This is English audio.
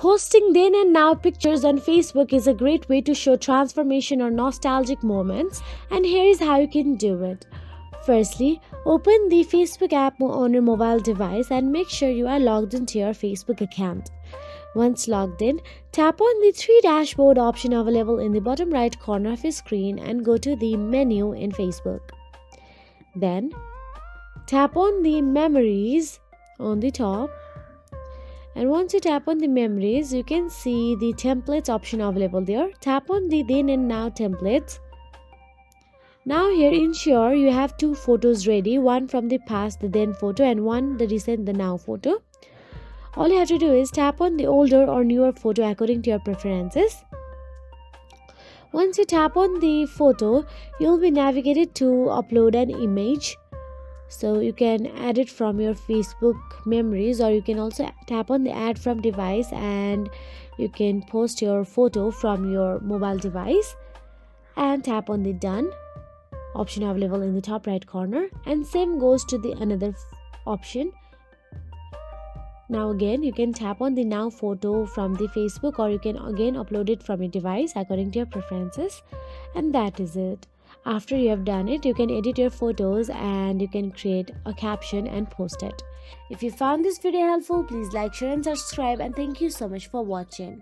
Posting then and now pictures on Facebook is a great way to show transformation or nostalgic moments, and here is how you can do it. Firstly, open the Facebook app on your mobile device and make sure you are logged into your Facebook account. Once logged in, tap on the three dashboard option available in the bottom right corner of your screen and go to the menu in Facebook. Then, tap on the memories on the top. And once you tap on the memories, you can see the templates option available there. Tap on the then and now templates. Now here ensure you have two photos ready, one from the past, the then photo, and one the recent, the now photo. All you have to do is tap on the older or newer photo according to your preferences. Once you tap on the photo, you'll be navigated to upload an image. So you can add it from your Facebook memories, or you can also tap on the add from device and you can post your photo from your mobile device and tap on the done option available in the top right corner, and same goes to the another option. Now again you can tap on the now photo from the Facebook, or you can again upload it from your device according to your preferences, and that is it. After you have done it, you can edit your photos and you can create a caption and post it. If you found this video helpful, please like, share and subscribe, and thank you so much for watching.